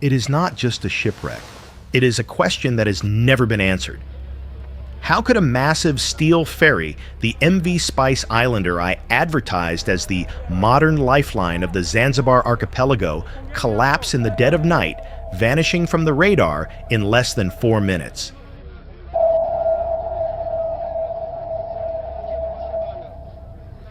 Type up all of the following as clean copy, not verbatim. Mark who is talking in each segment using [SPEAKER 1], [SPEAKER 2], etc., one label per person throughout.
[SPEAKER 1] It is not just a shipwreck. It is a question that has never been answered. How could a massive steel ferry, the MV Spice Islander I advertised as the modern lifeline of the Zanzibar archipelago, collapse in the dead of night, vanishing from the radar in less than 4 minutes?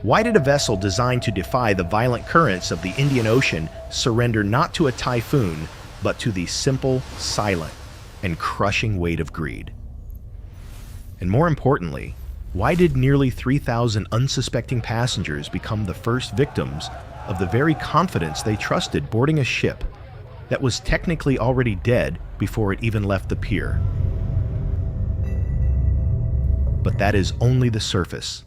[SPEAKER 1] Why did a vessel designed to defy the violent currents of the Indian Ocean surrender not to a typhoon, but to the simple, silent, and crushing weight of greed? And more importantly, why did nearly 3,000 unsuspecting passengers become the first victims of the very confidence they trusted boarding a ship that was technically already dead before it even left the pier? But that is only the surface.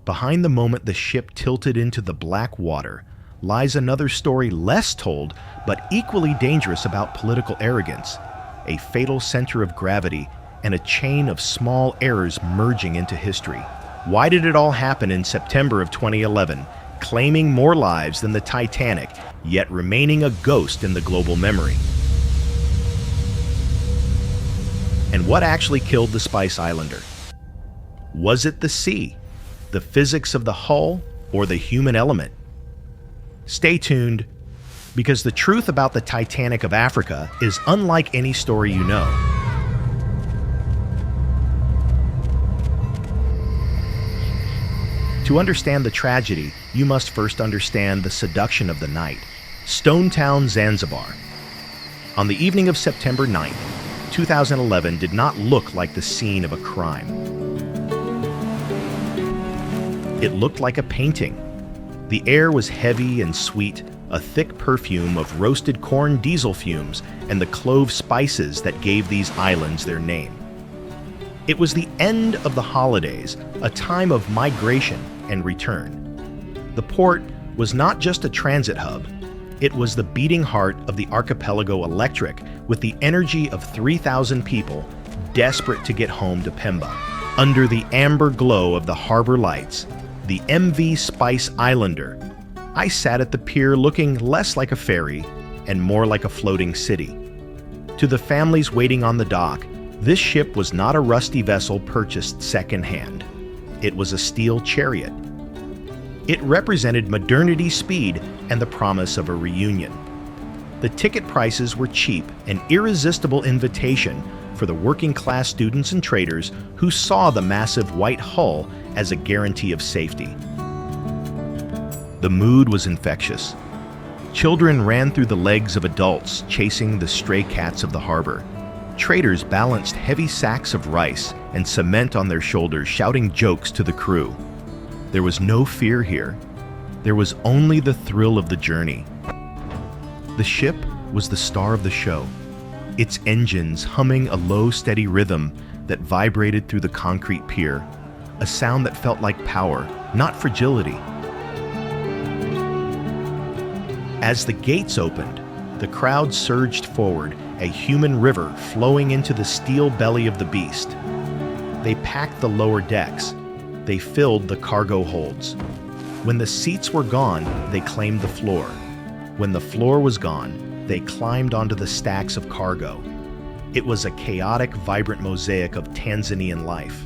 [SPEAKER 1] Behind the moment the ship tilted into the black water lies another story less told but equally dangerous about political arrogance, a fatal center of gravity, and a chain of small errors merging into history. Why did it all happen in September of 2011, claiming more lives than the Titanic, yet remaining a ghost in the global memory? And what actually killed the Spice Islander? Was it the sea, the physics of the hull, or the human element? Stay tuned, because the truth about the Titanic of Africa is unlike any story you know. To understand the tragedy, you must first understand the seduction of the night. Stone Town, Zanzibar. On the evening of September 9th, 2011 did not look like the scene of a crime. It looked like a painting. The air was heavy and sweet, a thick perfume of roasted corn diesel fumes and the clove spices that gave these islands their name. It was the end of the holidays, a time of migration and return. The port was not just a transit hub, it was the beating heart of the archipelago electric, with the energy of 3,000 people desperate to get home to Pemba. Under the amber glow of the harbor lights, the MV Spice Islander, I sat at the pier looking less like a ferry and more like a floating city. To the families waiting on the dock, this ship was not a rusty vessel purchased secondhand. It was a steel chariot. It represented modernity, speed, and the promise of a reunion. The ticket prices were cheap, an irresistible invitation for the working-class students and traders who saw the massive white hull as a guarantee of safety. The mood was infectious. Children ran through the legs of adults, chasing the stray cats of the harbor. Traders balanced heavy sacks of rice and cement on their shoulders, shouting jokes to the crew. There was no fear here. There was only the thrill of the journey. The ship was the star of the show, its engines humming a low, steady rhythm that vibrated through the concrete pier, a sound that felt like power, not fragility. As the gates opened, the crowd surged forward, a human river flowing into the steel belly of the beast. They packed the lower decks. They filled the cargo holds. When the seats were gone, they claimed the floor. When the floor was gone, they climbed onto the stacks of cargo. It was a chaotic, vibrant mosaic of Tanzanian life.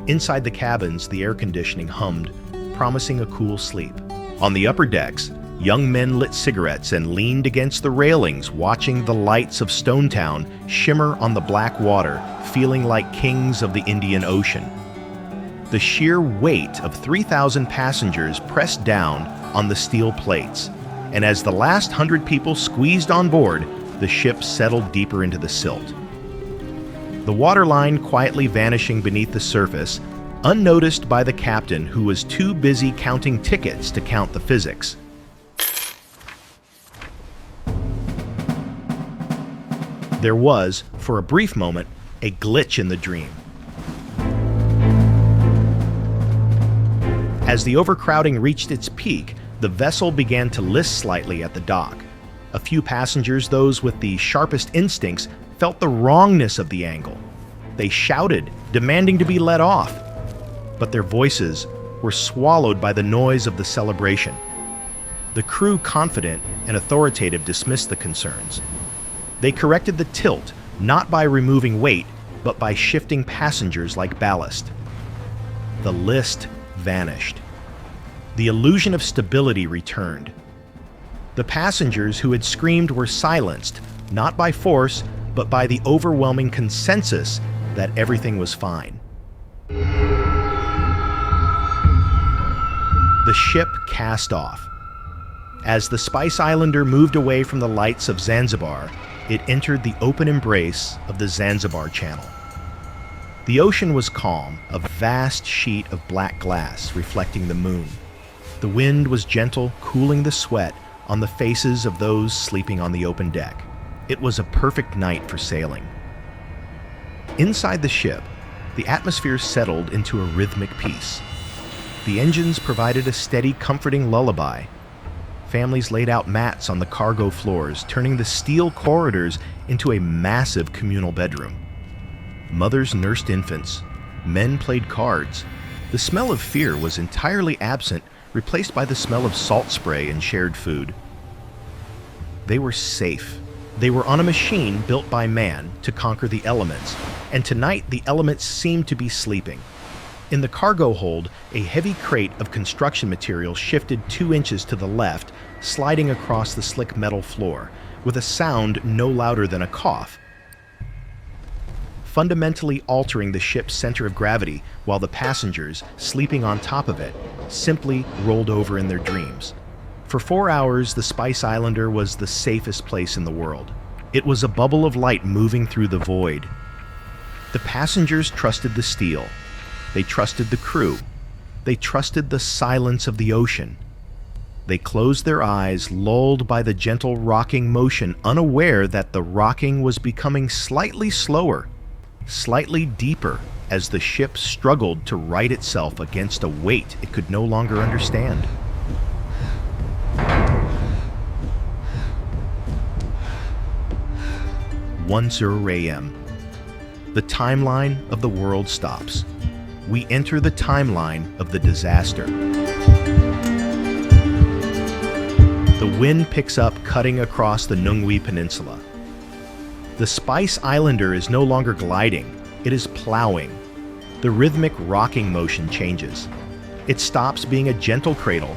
[SPEAKER 1] Inside the cabins, the air conditioning hummed, promising a cool sleep. On the upper decks, young men lit cigarettes and leaned against the railings, watching the lights of Stone Town shimmer on the black water, feeling like kings of the Indian Ocean. The sheer weight of 3,000 passengers pressed down on the steel plates, and as the last 100 people squeezed on board, the ship settled deeper into the silt. The waterline quietly vanishing beneath the surface, unnoticed by the captain, who was too busy counting tickets to count the physics. There was, for a brief moment, a glitch in the dream. As the overcrowding reached its peak, the vessel began to list slightly at the dock. A few passengers, those with the sharpest instincts, felt the wrongness of the angle. They shouted, demanding to be let off. But their voices were swallowed by the noise of the celebration. The crew, confident and authoritative, dismissed the concerns. They corrected the tilt, not by removing weight, but by shifting passengers like ballast. The list vanished. The illusion of stability returned. The passengers who had screamed were silenced, not by force, but by the overwhelming consensus that everything was fine. The ship cast off. As the Spice Islander moved away from the lights of Zanzibar, it entered the open embrace of the Zanzibar Channel. The ocean was calm, a vast sheet of black glass reflecting the moon. The wind was gentle, cooling the sweat on the faces of those sleeping on the open deck. It was a perfect night for sailing. Inside the ship, the atmosphere settled into a rhythmic peace. The engines provided a steady, comforting lullaby. Families laid out mats on the cargo floors, turning the steel corridors into a massive communal bedroom. Mothers nursed infants. Men played cards. The smell of fear was entirely absent, replaced by the smell of salt spray and shared food. They were safe. They were on a machine built by man to conquer the elements, and tonight the elements seemed to be sleeping. In the cargo hold, a heavy crate of construction material shifted 2 inches to the left, sliding across the slick metal floor, with a sound no louder than a cough, fundamentally altering the ship's center of gravity, while the passengers, sleeping on top of it, simply rolled over in their dreams. For 4 hours, the Spice Islander was the safest place in the world. It was a bubble of light moving through the void. The passengers trusted the steel. They trusted the crew. They trusted the silence of the ocean. They closed their eyes, lulled by the gentle rocking motion, unaware that the rocking was becoming slightly slower, slightly deeper, as the ship struggled to right itself against a weight it could no longer understand. A.m. The timeline of the world stops. We enter the timeline of the disaster. The wind picks up, cutting across the Nungwi Peninsula. The Spice Islander is no longer gliding, it is plowing. The rhythmic rocking motion changes. It stops being a gentle cradle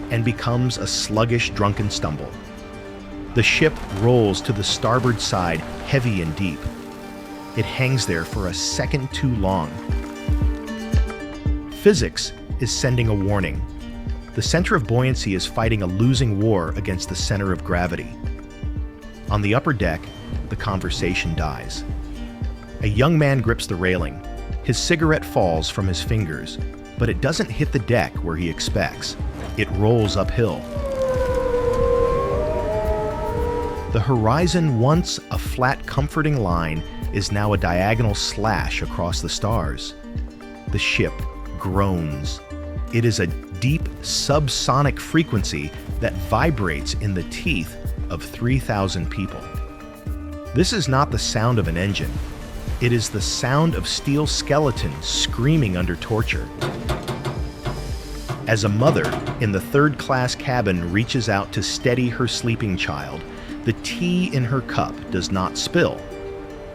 [SPEAKER 1] and becomes a sluggish, drunken stumble. The ship rolls to the starboard side, heavy and deep. It hangs there for a second too long. Physics is sending a warning. The center of buoyancy is fighting a losing war against the center of gravity. On the upper deck, the conversation dies. A young man grips the railing. His cigarette falls from his fingers, but it doesn't hit the deck where he expects. It rolls uphill. The horizon, once a flat, comforting line, is now a diagonal slash across the stars. The ship groans. It is a deep subsonic frequency that vibrates in the teeth of 3,000 people. This is not the sound of an engine. It is the sound of steel skeletons screaming under torture. As a mother in the third-class cabin reaches out to steady her sleeping child, the tea in her cup does not spill.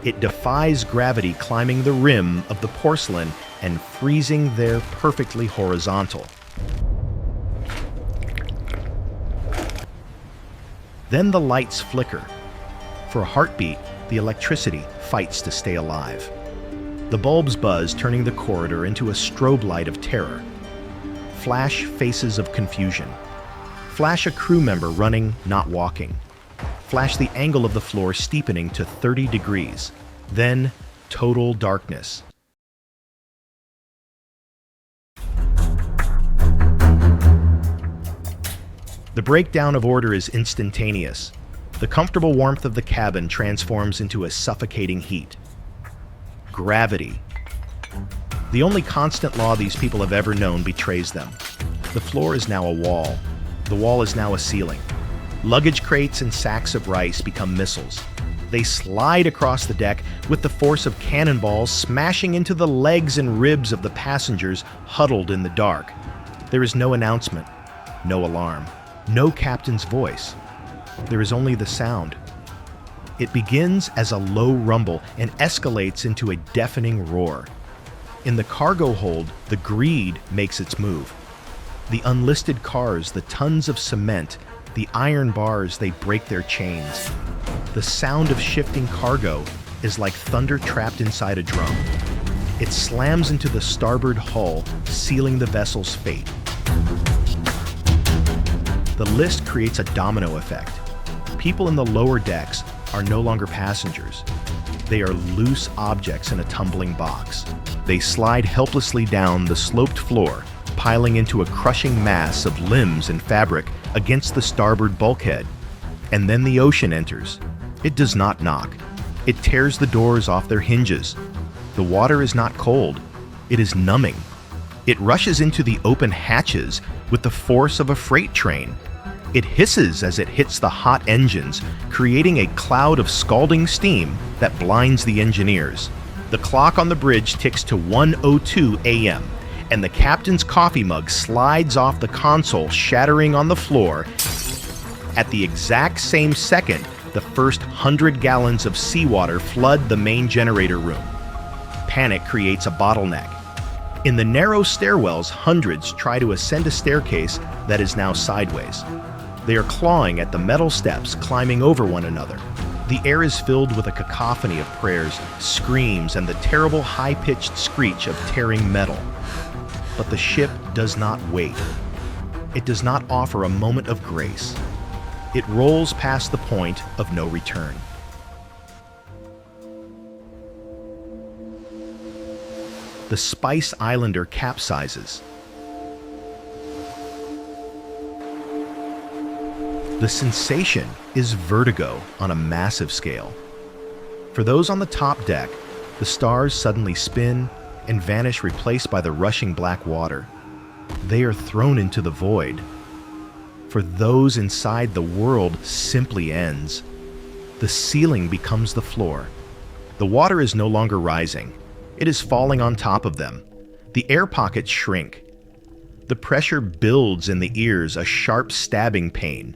[SPEAKER 1] It defies gravity, climbing the rim of the porcelain and freezing there perfectly horizontal. Then the lights flicker. For a heartbeat, the electricity fights to stay alive. The bulbs buzz, turning the corridor into a strobe light of terror. Flash faces of confusion. Flash a crew member running, not walking. Flash the angle of the floor steepening to 30 degrees. Then, total darkness. The breakdown of order is instantaneous. The comfortable warmth of the cabin transforms into a suffocating heat. Gravity. The only constant law these people have ever known betrays them. The floor is now a wall. The wall is now a ceiling. Luggage crates and sacks of rice become missiles. They slide across the deck with the force of cannonballs, smashing into the legs and ribs of the passengers huddled in the dark. There is no announcement, no alarm. No captain's voice. There is only the sound. It begins as a low rumble and escalates into a deafening roar. In the cargo hold, the greed makes its move. The unlisted cars, the tons of cement, the iron bars, they break their chains. The sound of shifting cargo is like thunder trapped inside a drum. It slams into the starboard hull, sealing the vessel's fate. The list creates a domino effect. People in the lower decks are no longer passengers. They are loose objects in a tumbling box. They slide helplessly down the sloped floor, piling into a crushing mass of limbs and fabric against the starboard bulkhead. And then the ocean enters. It does not knock. It tears the doors off their hinges. The water is not cold. It is numbing. It rushes into the open hatches with the force of a freight train. It hisses as it hits the hot engines, creating a cloud of scalding steam that blinds the engineers. The clock on the bridge ticks to 1:02 a.m., and the captain's coffee mug slides off the console, shattering on the floor. At the exact same second, the first 100 gallons of seawater flood the main generator room. Panic creates a bottleneck. In the narrow stairwells, hundreds try to ascend a staircase that is now sideways. They are clawing at the metal steps, climbing over one another. The air is filled with a cacophony of prayers, screams, and the terrible high-pitched screech of tearing metal. But the ship does not wait. It does not offer a moment of grace. It rolls past the point of no return. The Spice Islander capsizes. The sensation is vertigo on a massive scale. For those on the top deck, the stars suddenly spin and vanish, replaced by the rushing black water. They are thrown into the void. For those inside, the world simply ends. The ceiling becomes the floor. The water is no longer rising. It is falling on top of them. The air pockets shrink. The pressure builds in the ears, a sharp stabbing pain.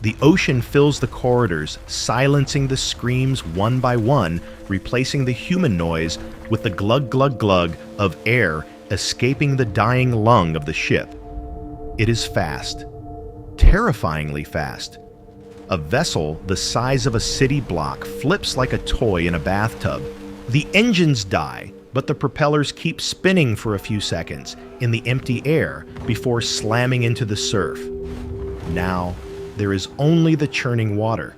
[SPEAKER 1] The ocean fills the corridors, silencing the screams one by one, replacing the human noise with the glug glug glug of air escaping the dying lung of the ship. It is fast, terrifyingly fast. A vessel the size of a city block flips like a toy in a bathtub. The engines die, but the propellers keep spinning for a few seconds in the empty air before slamming into the surf. Now, there is only the churning water.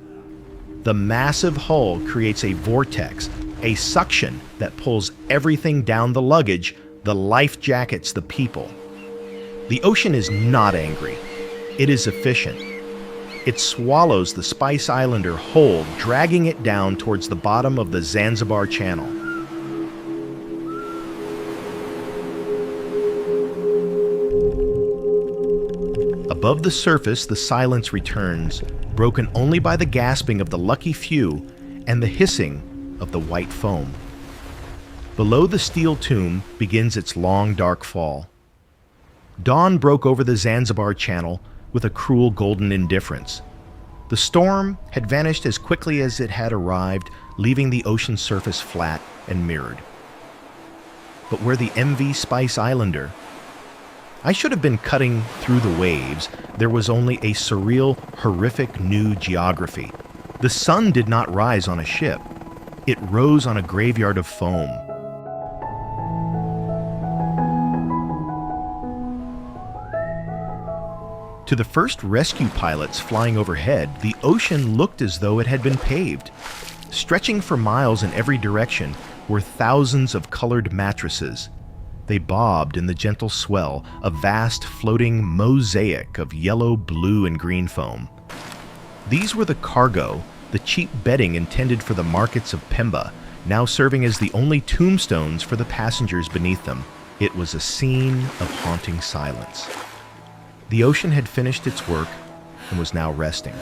[SPEAKER 1] The massive hull creates a vortex, a suction that pulls everything down the luggage, the life jackets, the people. The ocean is not angry. It is efficient. It swallows the Spice Islander whole, dragging it down towards the bottom of the Zanzibar Channel. Above the surface, the silence returns, broken only by the gasping of the lucky few and the hissing of the white foam. Below the steel tomb begins its long, dark fall. Dawn broke over the Zanzibar Channel with a cruel golden indifference. The storm had vanished as quickly as it had arrived, leaving the ocean surface flat and mirrored. But where the MV Spice Islander? I should have been cutting through the waves. There was only a surreal, horrific new geography. The sun did not rise on a ship. It rose on a graveyard of foam. To the first rescue pilots flying overhead, the ocean looked as though it had been paved. Stretching for miles in every direction were thousands of colored mattresses. They bobbed in the gentle swell, a vast floating mosaic of yellow, blue, and green foam. These were the cargo, the cheap bedding intended for the markets of Pemba, now serving as the only tombstones for the passengers beneath them. It was a scene of haunting silence. The ocean had finished its work and was now resting.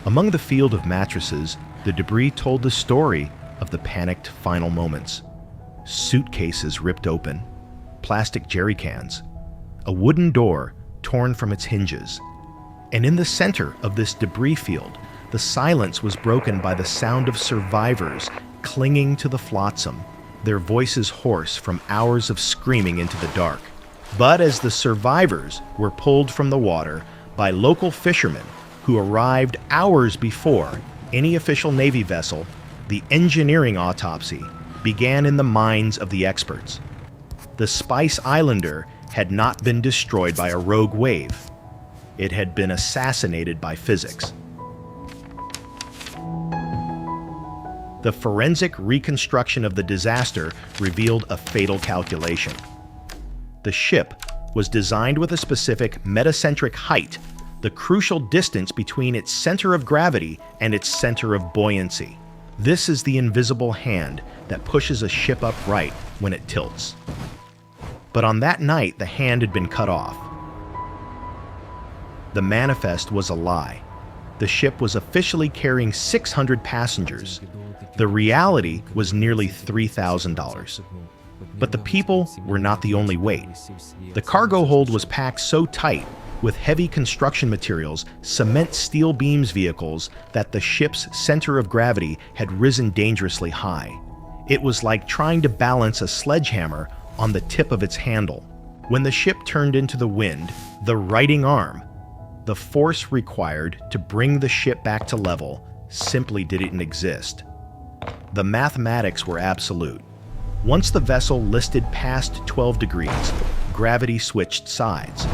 [SPEAKER 1] Among the field of mattresses, the debris told the story of the panicked final moments. Suitcases ripped open, plastic jerry cans, a wooden door torn from its hinges. And in the center of this debris field, the silence was broken by the sound of survivors clinging to the flotsam, their voices hoarse from hours of screaming into the dark. But as the survivors were pulled from the water by local fishermen who arrived hours before any official Navy vessel, the engineering autopsy began in the minds of the experts. The Spice Islander had not been destroyed by a rogue wave. It had been assassinated by physics. The forensic reconstruction of the disaster revealed a fatal calculation. The ship was designed with a specific metacentric height, the crucial distance between its center of gravity and its center of buoyancy. This is the invisible hand that pushes a ship upright when it tilts. But on that night, the hand had been cut off. The manifest was a lie. The ship was officially carrying 600 passengers. The reality was nearly $3,000. But the people were not the only weight. The cargo hold was packed so tight with heavy construction materials, cement steel beams vehicles, that the ship's center of gravity had risen dangerously high. It was like trying to balance a sledgehammer on the tip of its handle. When the ship turned into the wind, the righting arm, the force required to bring the ship back to level, simply didn't exist. The mathematics were absolute. Once the vessel listed past 12 degrees, gravity switched sides.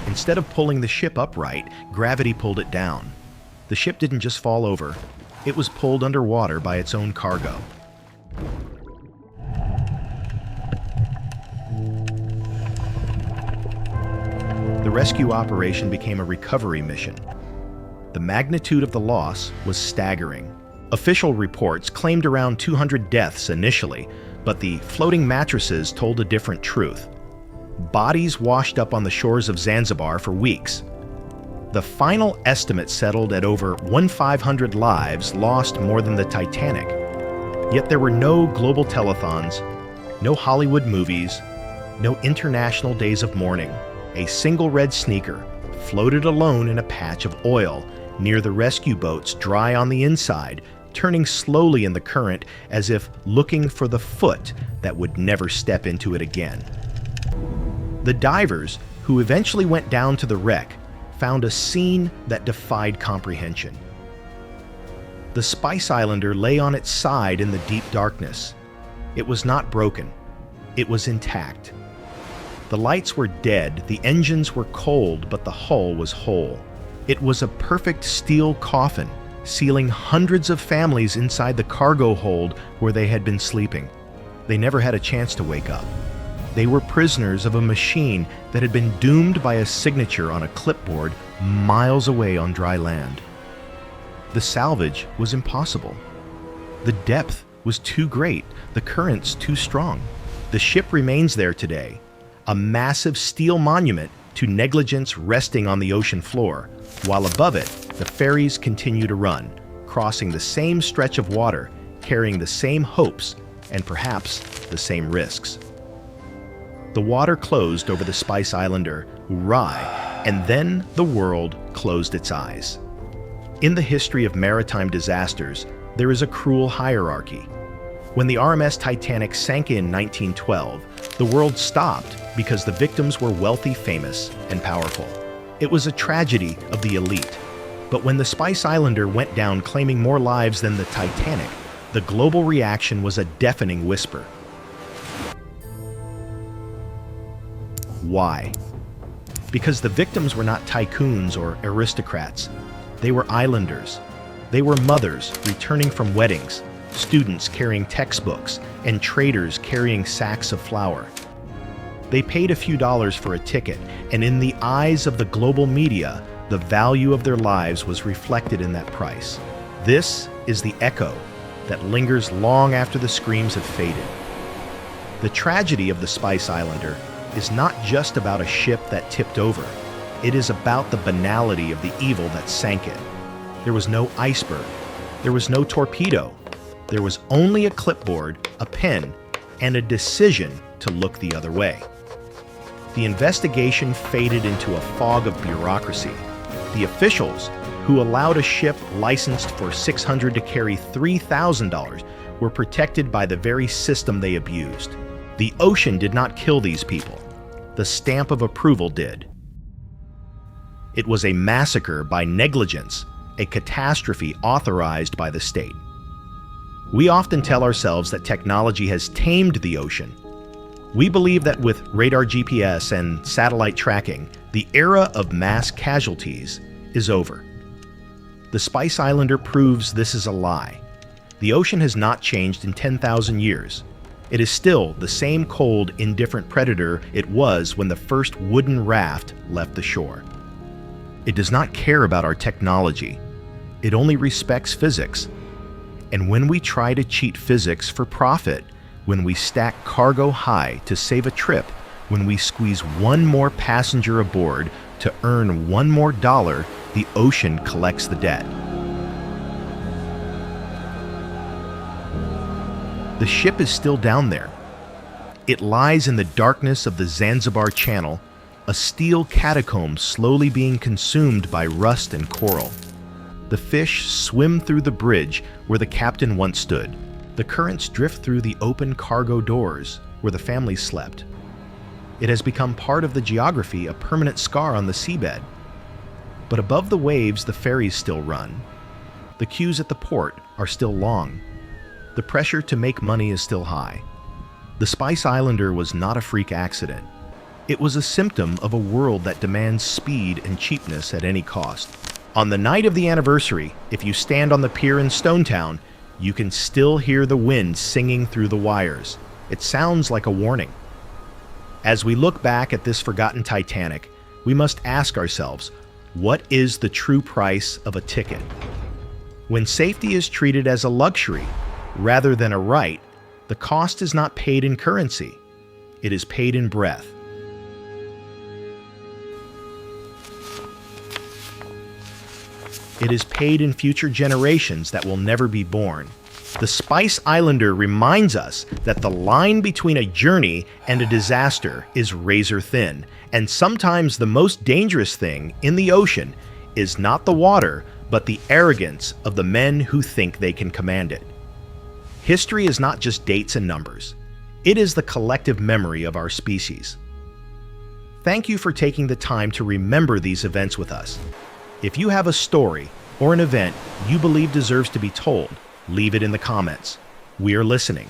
[SPEAKER 1] Instead of pulling the ship upright, gravity pulled it down. The ship didn't just fall over, it was pulled underwater by its own cargo. The rescue operation became a recovery mission. The magnitude of the loss was staggering. Official reports claimed around 200 deaths initially, but the floating mattresses told a different truth. Bodies washed up on the shores of Zanzibar for weeks. The final estimate settled at over 1,500 lives lost more than the Titanic. Yet there were no global telethons, no Hollywood movies, no international days of mourning. A single red sneaker floated alone in a patch of oil near the rescue boats, dry on the inside, turning slowly in the current as if looking for the foot that would never step into it again. The divers, who eventually went down to the wreck, found a scene that defied comprehension. The Spice Islander lay on its side in the deep darkness. It was not broken. It was intact. The lights were dead, the engines were cold, but the hull was whole. It was a perfect steel coffin, sealing hundreds of families inside the cargo hold where they had been sleeping. They never had a chance to wake up. They were prisoners of a machine that had been doomed by a signature on a clipboard miles away on dry land. The salvage was impossible. The depth was too great, the currents too strong. The ship remains there today, a massive steel monument to negligence resting on the ocean floor, while above it, the ferries continue to run, crossing the same stretch of water, carrying the same hopes and perhaps the same risks. The water closed over the Spice Islander, Rai, and then the world closed its eyes. In the history of maritime disasters, there is a cruel hierarchy. When the RMS Titanic sank in 1912, the world stopped because the victims were wealthy, famous, and powerful. It was a tragedy of the elite. But when the Spice Islander went down claiming more lives than the Titanic, the global reaction was a deafening whisper. Why? Because the victims were not tycoons or aristocrats. They were islanders. They were mothers returning from weddings, students carrying textbooks, and traders carrying sacks of flour. They paid a few dollars for a ticket, and in the eyes of the global media, the value of their lives was reflected in that price. This is the echo that lingers long after the screams have faded. The tragedy of the Spice Islander is not just about a ship that tipped over. It is about the banality of the evil that sank it. There was no iceberg. There was no torpedo. There was only a clipboard, a pen, and a decision to look the other way. the investigation faded into a fog of bureaucracy. The officials, who allowed a ship licensed for $600 to carry $3,000, were protected by the very system they abused. The ocean did not kill these people. The stamp of approval did. It was a massacre by negligence, a catastrophe authorized by the state. We often tell ourselves that technology has tamed the ocean. We believe that with radar GPS and satellite tracking, the era of mass casualties is over. The Spice Islander proves this is a lie. The ocean has not changed in 10,000 years. It is still the same cold, indifferent predator it was when the first wooden raft left the shore. It does not care about our technology. It only respects physics. And when we try to cheat physics for profit, when we stack cargo high to save a trip, when we squeeze one more passenger aboard to earn one more dollar, the ocean collects the debt. The ship is still down there. It lies in the darkness of the Zanzibar Channel, a steel catacomb slowly being consumed by rust and coral. The fish swim through the bridge where the captain once stood. The currents drift through the open cargo doors where the family slept. It has become part of the geography, a permanent scar on the seabed. But above the waves, the ferries still run. The queues at the port are still long. The pressure to make money is still high. The Spice Islander was not a freak accident. It was a symptom of a world that demands speed and cheapness at any cost. On the night of the anniversary, if you stand on the pier in Stonetown, you can still hear the wind singing through the wires. It sounds like a warning. As we look back at this forgotten Titanic, we must ask ourselves, what is the true price of a ticket? When safety is treated as a luxury rather than a right, the cost is not paid in currency. It is paid in breath. It is paid in future generations that will never be born. The Spice Islander reminds us that the line between a journey and a disaster is razor thin, and sometimes the most dangerous thing in the ocean is not the water, but the arrogance of the men who think they can command it. History is not just dates and numbers. It is the collective memory of our species. Thank you for taking the time to remember these events with us. If you have a story or an event you believe deserves to be told, leave it in the comments. We are listening.